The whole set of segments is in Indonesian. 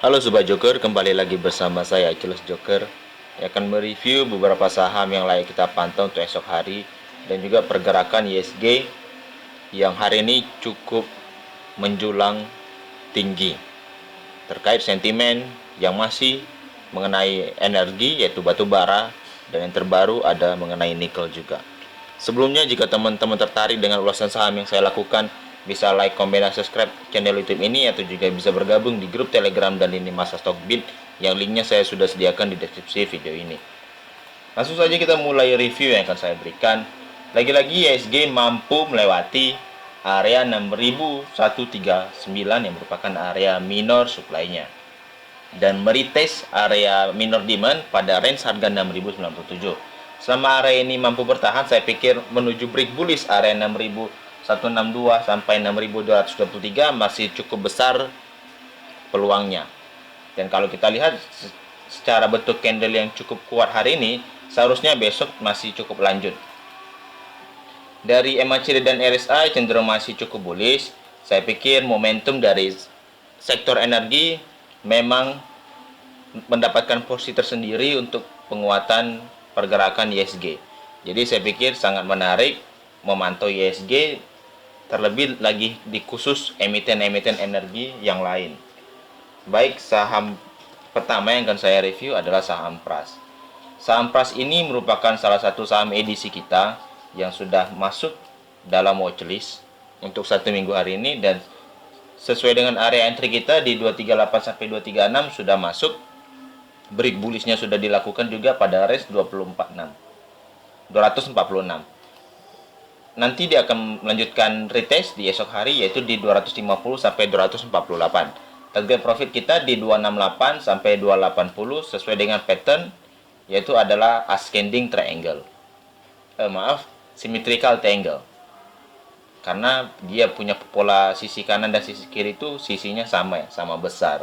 Halo Sobat Joker, kembali lagi bersama saya Achilles Joker yang akan mereview beberapa saham yang layak kita pantau untuk esok hari dan juga pergerakan ISG yang hari ini cukup menjulang tinggi terkait sentimen yang masih mengenai energi yaitu batu bara, dan yang terbaru ada mengenai nikel juga. Sebelumnya, jika teman-teman tertarik dengan ulasan saham yang saya lakukan, bisa like, komen, dan subscribe channel YouTube ini, atau juga bisa bergabung di grup Telegram dan lini masa Stockbit yang linknya saya sudah sediakan di deskripsi video ini. Langsung saja kita mulai review yang akan saya berikan. Lagi-lagi ISG mampu melewati area 6139 yang merupakan area minor supply-nya dan meretest area minor demand pada range harga 6097. Selama area ini mampu bertahan, saya pikir menuju break bullish area 6162 sampai 6223 masih cukup besar peluangnya. Dan kalau kita lihat secara bentuk candle yang cukup kuat hari ini, seharusnya besok masih cukup lanjut. Dari MACD dan RSI cenderung masih cukup bullish. Saya pikir momentum dari sektor energi memang mendapatkan posisi tersendiri untuk penguatan pergerakan ISG. Jadi saya pikir sangat menarik memantau ISG, terlebih lagi di khusus emiten-emiten energi yang lain. Baik, saham pertama yang akan saya review adalah saham Pras. Saham Pras ini merupakan salah satu saham edisi kita yang sudah masuk dalam watchlist untuk 1 minggu hari ini, dan sesuai dengan area entry kita di 238 sampai 236 sudah masuk. Break bullishnya sudah dilakukan juga pada range 246. Nanti dia akan melanjutkan retest di esok hari yaitu di 250 sampai 248. Target profit kita di 268 sampai 280 sesuai dengan pattern yaitu adalah ascending triangle. Symmetrical triangle. Karena dia punya pola sisi kanan dan sisi kiri itu sisinya sama ya, sama besar.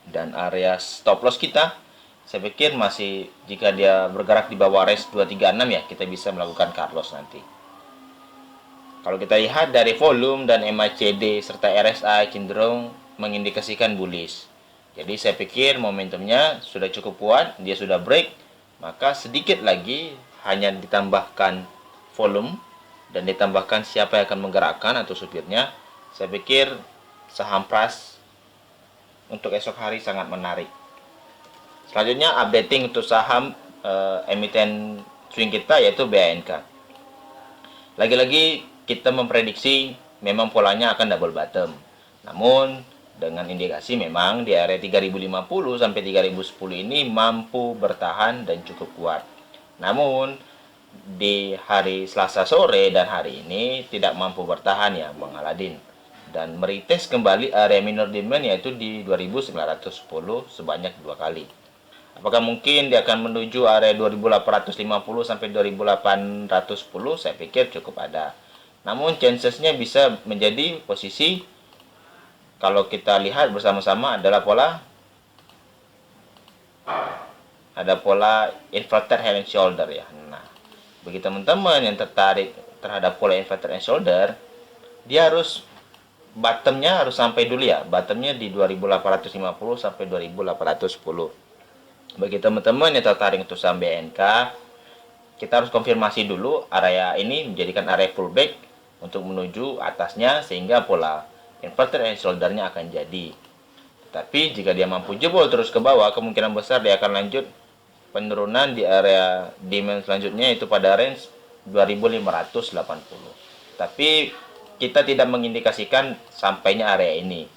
Dan area stop loss kita, saya pikir masih, jika dia bergerak di bawah range 236 ya, kita bisa melakukan cut loss nanti. Kalau kita lihat dari volume dan MACD serta RSI cenderung mengindikasikan bullish. Jadi saya pikir momentumnya sudah cukup kuat, dia sudah break, maka sedikit lagi hanya ditambahkan volume dan ditambahkan siapa yang akan menggerakkan atau supirnya. Saya pikir saham Pras untuk esok hari sangat menarik. Selanjutnya updating untuk saham emiten swing kita yaitu BANK. Lagi-lagi kita memprediksi memang polanya akan double bottom. Namun dengan indikasi memang di area 3050 sampai 3010 ini mampu bertahan dan cukup kuat. Namun di hari Selasa sore dan hari ini tidak mampu bertahan ya Bang Aladin, dan meretest kembali area minor demand yaitu di 2910 sebanyak 2 kali. Apakah mungkin dia akan menuju area 2850 sampai 2810? Saya pikir cukup ada. Namun chancesnya bisa menjadi posisi, kalau kita lihat bersama-sama, adalah pola inverted head and shoulder ya. Nah, bagi teman-teman yang tertarik terhadap pola inverted head and shoulder, dia harus bottomnya harus sampai dulu ya, bottomnya di 2850 sampai 2810. Bagi teman-teman yang tertarik untuk saham BNK, kita harus konfirmasi dulu area ini menjadikan area pullback untuk menuju atasnya, sehingga pola inverted and shoulder-nya akan jadi. Tapi jika dia mampu jebol terus ke bawah, kemungkinan besar dia akan lanjut penurunan di area demand selanjutnya itu pada range 2580. Tapi kita tidak mengindikasikan sampainya area ini,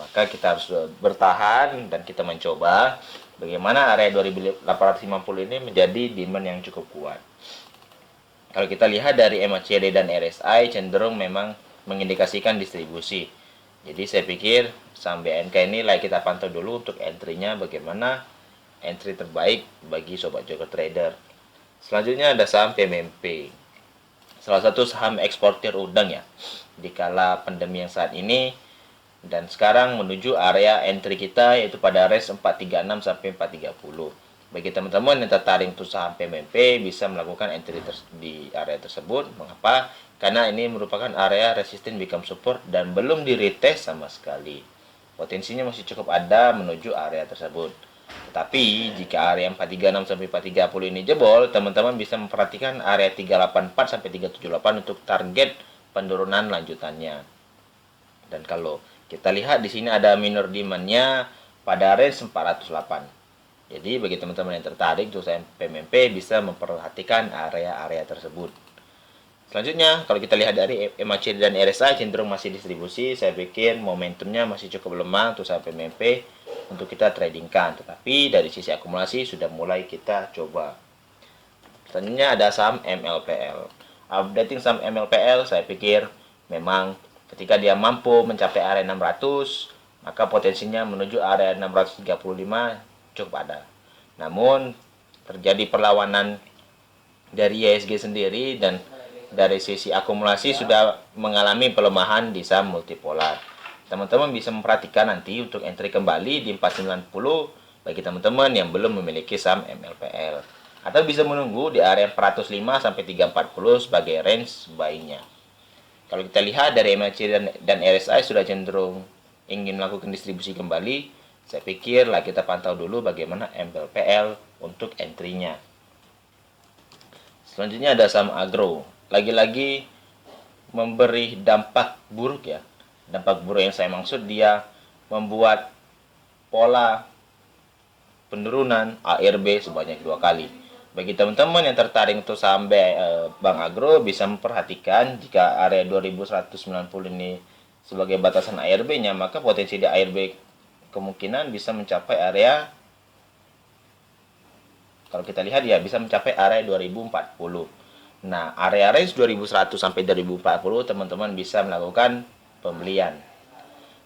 maka kita harus bertahan dan kita mencoba bagaimana area 2850 ini menjadi demand yang cukup kuat. Kalau kita lihat dari MACD dan RSI cenderung memang mengindikasikan distribusi. Jadi saya pikir saham BNK ini layak kita pantau dulu untuk entry-nya, bagaimana entry terbaik bagi sobat joker trader. Selanjutnya ada saham PMMP, salah satu saham eksportir udang ya di kala pandemi yang saat ini, dan sekarang menuju area entry kita yaitu pada range 436 sampai 430. Bagi teman-teman yang tertarik untuk saham PMMP bisa melakukan entry di area tersebut. Mengapa? Karena ini merupakan area resisten become support dan belum di retest sama sekali. potensinya masih cukup ada menuju area tersebut. Tetapi jika area 436 sampai 430 ini jebol, teman-teman bisa memperhatikan area 384 sampai 378 untuk target penurunan lanjutannya. Dan kalau kita lihat di sini ada minor demand-nya pada range 408. Jadi bagi teman-teman yang tertarik untuk saya PMMP bisa memperhatikan area-area tersebut. Selanjutnya, kalau kita lihat dari MACD dan RSI cenderung masih distribusi, saya pikir momentumnya masih cukup lemah untuk saham PMMP untuk kita tradingkan. Tetapi dari sisi akumulasi sudah mulai kita coba. Selanjutnya ada saham MLPL. Updating saham MLPL, saya pikir memang ketika dia mampu mencapai area 600, maka potensinya menuju area 635 cukup ada. Namun, terjadi perlawanan dari IHSG sendiri dan dari sisi akumulasi sudah mengalami pelemahan di saham multipolar. Teman-teman bisa memperhatikan nanti untuk entry kembali di 490 bagi teman-teman yang belum memiliki saham MLPL. Atau bisa menunggu di area 405 sampai 340 sebagai range buy-nya. Kalau kita lihat dari MACD dan RSI sudah cenderung ingin melakukan distribusi kembali, saya pikirlah kita pantau dulu bagaimana MLPL untuk entry-nya. Selanjutnya ada saham agro. Lagi-lagi memberi dampak buruk ya. Dampak buruk yang saya maksud dia membuat pola penurunan ARB sebanyak 2 kali. Bagi teman-teman yang tertarik untuk saham Bank Agro bisa memperhatikan jika area 2190 ini sebagai batasan ARB-nya, maka potensi di ARB kemungkinan bisa mencapai area, kalau kita lihat ya bisa mencapai area 2040. Nah, area range 2100 sampai 2040 teman-teman bisa melakukan pembelian.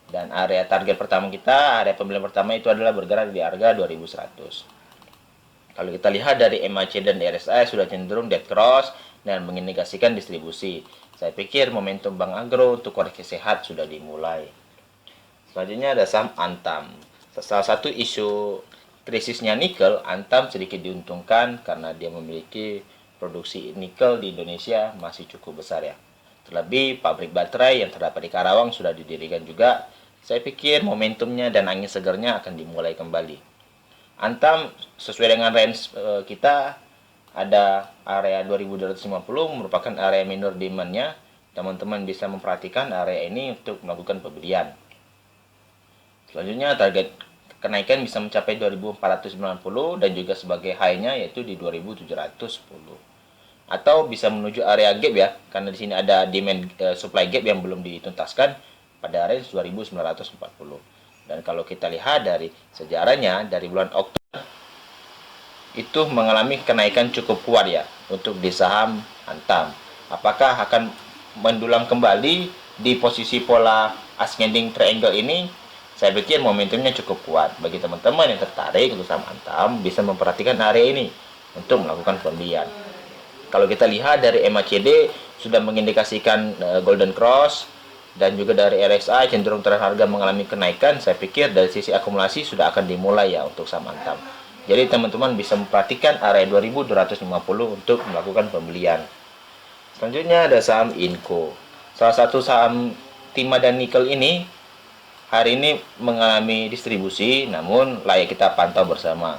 Dan area target pertama kita, area pembelian pertama itu adalah bergerak di harga 2100. Kalau kita lihat dari MACD dan RSI sudah cenderung dead cross dan mengindikasikan distribusi. Saya pikir momentum Bank Agro untuk koreksi sehat sudah dimulai. Selanjutnya ada saham Antam. Salah satu isu krisisnya nikel, Antam sedikit diuntungkan karena dia memiliki produksi nikel di Indonesia masih cukup besar ya. Terlebih pabrik baterai yang terdapat di Karawang sudah didirikan juga. Saya pikir momentumnya dan angin segarnya akan dimulai kembali. Antam sesuai dengan range kita ada area 2250 merupakan area minor demand-nya. Teman-teman bisa memperhatikan area ini untuk melakukan pembelian. Selanjutnya target kenaikan bisa mencapai 2490 dan juga sebagai high-nya yaitu di 2710. Atau bisa menuju area gap ya, karena di sini ada demand supply gap yang belum dituntaskan pada range 2940. Dan kalau kita lihat dari sejarahnya dari bulan Oktober itu mengalami kenaikan cukup kuat ya untuk di saham Antam. Apakah akan mendulang kembali di posisi pola ascending triangle ini? Saya pikir momentumnya cukup kuat. Bagi teman-teman yang tertarik untuk saham Antam bisa memperhatikan area ini untuk melakukan pembelian. Kalau kita lihat dari MACD sudah mengindikasikan golden cross dan juga dari RSI cenderung tren harga mengalami kenaikan. Saya pikir dari sisi akumulasi sudah akan dimulai ya untuk saham Antam. Jadi teman-teman bisa memperhatikan area 2250 untuk melakukan pembelian. Selanjutnya ada saham Inco. Salah satu saham timah dan nikel ini hari ini mengalami distribusi, namun layak kita pantau bersama.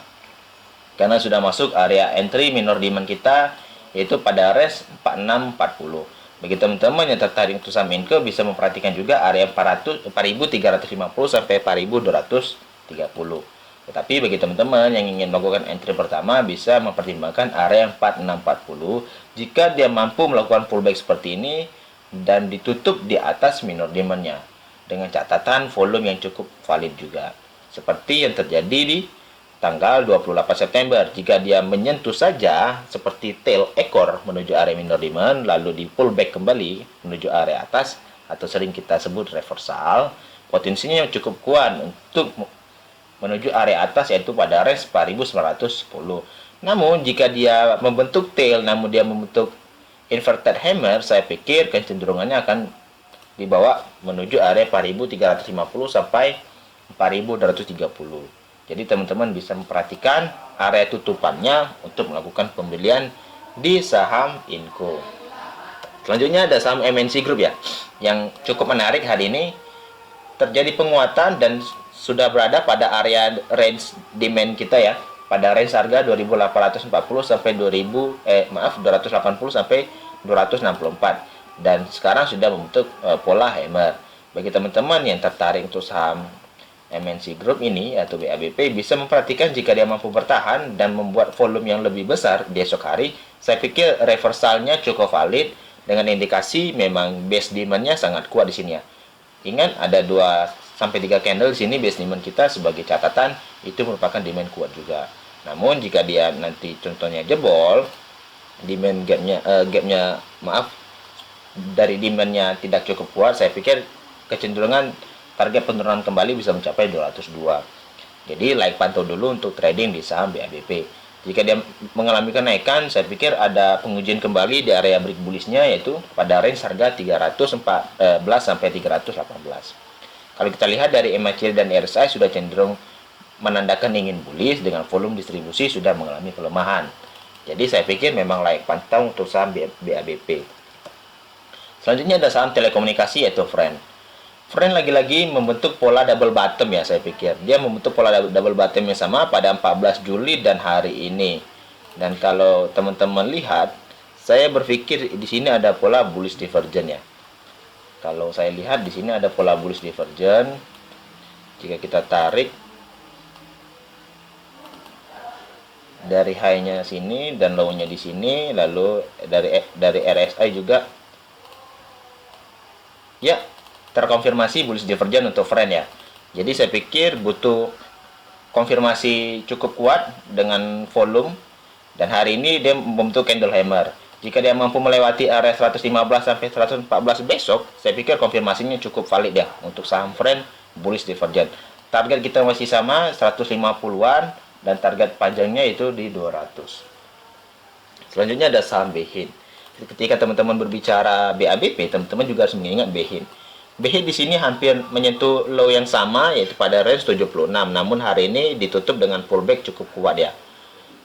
Karena sudah masuk area entry minor demand kita yaitu pada range 4640. Bagi teman-teman yang tertarik untuk saham Inco bisa memperhatikan juga area 4350 sampai 4230. Tetapi bagi teman-teman yang ingin melakukan entry pertama bisa mempertimbangkan area 4640 jika dia mampu melakukan pullback seperti ini dan ditutup di atas minor demand-nya dengan catatan volume yang cukup valid juga. Seperti yang terjadi di tanggal 28 September, jika dia menyentuh saja seperti tail ekor menuju area minor demand lalu di pullback kembali menuju area atas atau sering kita sebut reversal, potensinya cukup kuat untuk menuju area atas yaitu pada range 4910. Namun jika dia membentuk tail namun dia membentuk inverted hammer, saya pikir kecenderungannya akan dibawa menuju area 4350 sampai 4230. Jadi teman-teman bisa memperhatikan area tutupannya untuk melakukan pembelian di saham Inco. Selanjutnya ada saham MNC Group ya, yang cukup menarik hari ini. terjadi penguatan dan sudah berada pada area range demand kita ya, pada range harga 2840 sampai 280 sampai 264, dan sekarang sudah membentuk pola hammer. Bagi teman-teman yang tertarik untuk saham MNC Group ini atau BABP, bisa memperhatikan jika dia mampu bertahan dan membuat volume yang lebih besar di esok hari. Saya pikir reversalnya cukup valid dengan indikasi memang base demand-nya sangat kuat di sini ya. Ingat, ada 2 sampai 3 candle di sini base demand kita sebagai catatan, itu merupakan demand kuat juga. Namun jika dia nanti contohnya jebol, demand gapnya dari demand-nya tidak cukup kuat, saya pikir kecenderungan target penurunan kembali bisa mencapai 202. Jadi pantau dulu untuk trading di saham BABP. Jika dia mengalami kenaikan, saya pikir ada pengujian kembali di area break bullish-nya, yaitu pada range harga 314 sampai 318. Kalau kita lihat dari MACD dan RSI sudah cenderung menandakan ingin bullish dengan volume distribusi sudah mengalami pelemahan. Jadi saya pikir memang layak pantau untuk saham BABP. Selanjutnya ada saham telekomunikasi yaitu Friend. Friend lagi-lagi membentuk pola double bottom ya, saya pikir. Dia membentuk pola double bottom yang sama pada 14 Juli dan hari ini. Dan kalau teman-teman lihat, saya berpikir di sini ada pola bullish divergent ya. Kalau saya lihat di sini ada pola bullish divergent. Jika kita tarik dari high-nya sini dan low-nya di sini, lalu dari RSI juga ya terkonfirmasi bullish divergent untuk Friend ya. Jadi saya pikir butuh konfirmasi cukup kuat dengan volume, dan hari ini dia membentuk candle hammer. Jika dia mampu melewati area 115 sampai 114 besok, saya pikir konfirmasinya cukup valid ya untuk saham Friend bullish divergent. Target kita masih sama 150-an dan target panjangnya itu di 200. Selanjutnya ada saham BHIN. Ketika teman-teman berbicara BABP, teman-teman juga harus mengingat BHIN. BHIN di sini hampir menyentuh low yang sama yaitu pada range 76. Namun hari ini ditutup dengan pullback cukup kuat ya.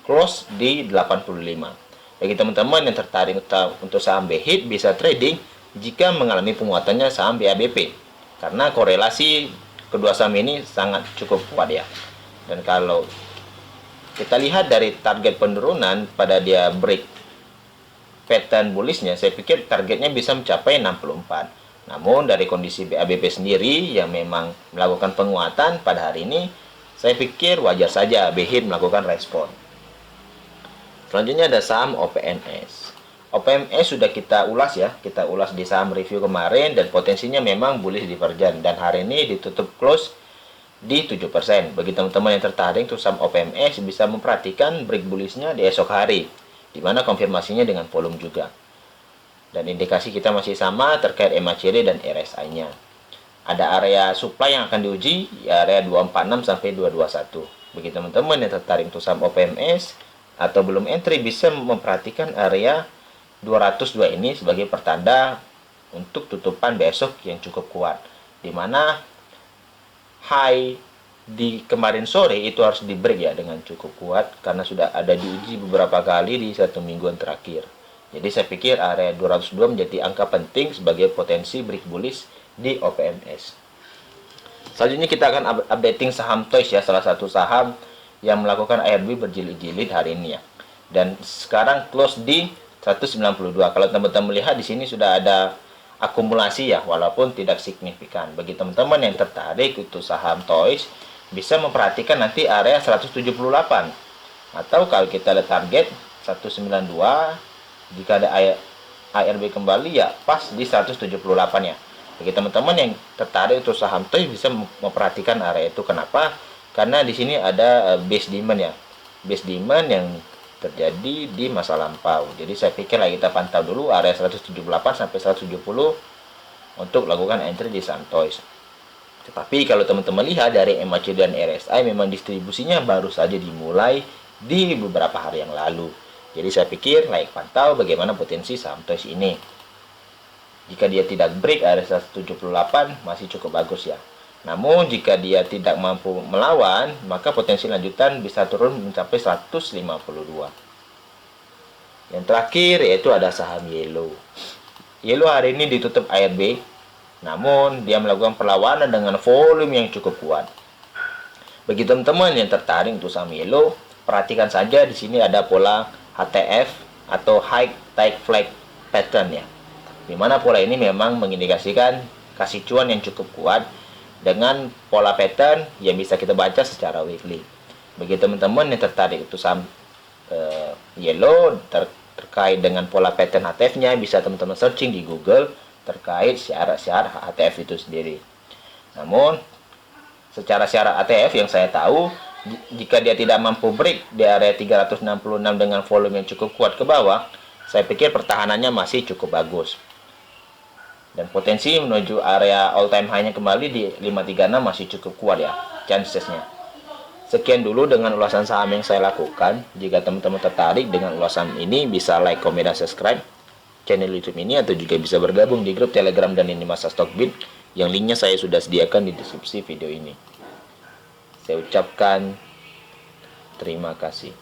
Close di 85. Bagi teman-teman yang tertarik untuk saham BHIN, bisa trading jika mengalami penguatannya saham BABP. Karena korelasi kedua saham ini sangat cukup kuat ya. Dan kalau kita lihat dari target penurunan pada dia break pattern bullishnya, saya pikir targetnya bisa mencapai 64. Namun dari kondisi BABP sendiri yang memang melakukan penguatan pada hari ini, saya pikir wajar saja BHIN melakukan respon. Selanjutnya ada saham OPMS. OPMS sudah kita ulas ya, kita ulas di saham review kemarin, dan potensinya memang bullish divergent, dan hari ini ditutup close di 7%. Bagi teman-teman yang tertarik untuk saham OPMS, bisa memperhatikan break bullishnya di esok hari, di mana konfirmasinya dengan volume juga. Dan indikasi kita masih sama terkait MACD dan RSI-nya. Ada area supply yang akan diuji, area 246 sampai 221. Bagi teman-teman yang tertarik untuk saham OPMS atau belum entry, bisa memperhatikan area 202 ini sebagai pertanda untuk tutupan besok yang cukup kuat, di mana high di kemarin sore itu harus di break ya dengan cukup kuat, karena sudah ada diuji beberapa kali di 1 mingguan terakhir. Jadi saya pikir area 202 menjadi angka penting sebagai potensi break bullish di OPMS. Selanjutnya kita akan updating saham Toys ya, salah satu saham yang melakukan ARB berjilid-jilid hari ini ya. Dan sekarang close di 192. Kalau teman-teman melihat di sini sudah ada akumulasi ya, walaupun tidak signifikan. Bagi teman-teman yang tertarik untuk saham Toys, bisa memperhatikan nanti area 178. Atau kalau kita lihat target 192, jika ada ARB kembali ya pas di 178 ya. Bagi teman-teman yang tertarik untuk saham Toys, bisa memperhatikan area itu. Kenapa? Karena di sini ada base demand ya. Base demand yang terjadi di masa lampau. Jadi saya pikir kita pantau dulu area 178 sampai 170 untuk lakukan entry di saham Toys. Tetapi kalau teman-teman lihat dari MACD dan RSI, memang distribusinya baru saja dimulai di beberapa hari yang lalu. Jadi saya pikir layak pantau bagaimana potensi saham Toys ini. Jika dia tidak break area 178 masih cukup bagus ya. Namun jika dia tidak mampu melawan, maka potensi lanjutan bisa turun mencapai 152. Yang terakhir yaitu ada saham Yellow. Yellow hari ini ditutup ARB Namun dia melakukan perlawanan dengan volume yang cukup kuat. Bagi teman-teman yang tertarik untuk saham yellow, perhatikan saja di sini ada pola HTF atau High Tide Flag Pattern ya. Dimana pola ini memang mengindikasikan kasih cuan yang cukup kuat dengan pola pattern yang bisa kita baca secara weekly. Bagi teman-teman yang tertarik untuk saham yellow terkait dengan pola pattern HTF-nya, bisa teman-teman searching di Google terkait syarat-syarat HTF itu sendiri. Namun secara syarat HTF yang saya tahu, jika dia tidak mampu break di area 366 dengan volume yang cukup kuat ke bawah, saya pikir pertahanannya masih cukup bagus. Dan potensi menuju area all time high-nya kembali di 536 masih cukup kuat ya, chancesnya. Sekian dulu dengan ulasan saham yang saya lakukan. Jika teman-teman tertarik dengan ulasan ini, bisa like, komen, dan subscribe channel YouTube ini, atau juga bisa bergabung di grup Telegram dan ini Masa Stockbit yang linknya saya sudah sediakan di deskripsi video ini. Saya ucapkan terima kasih.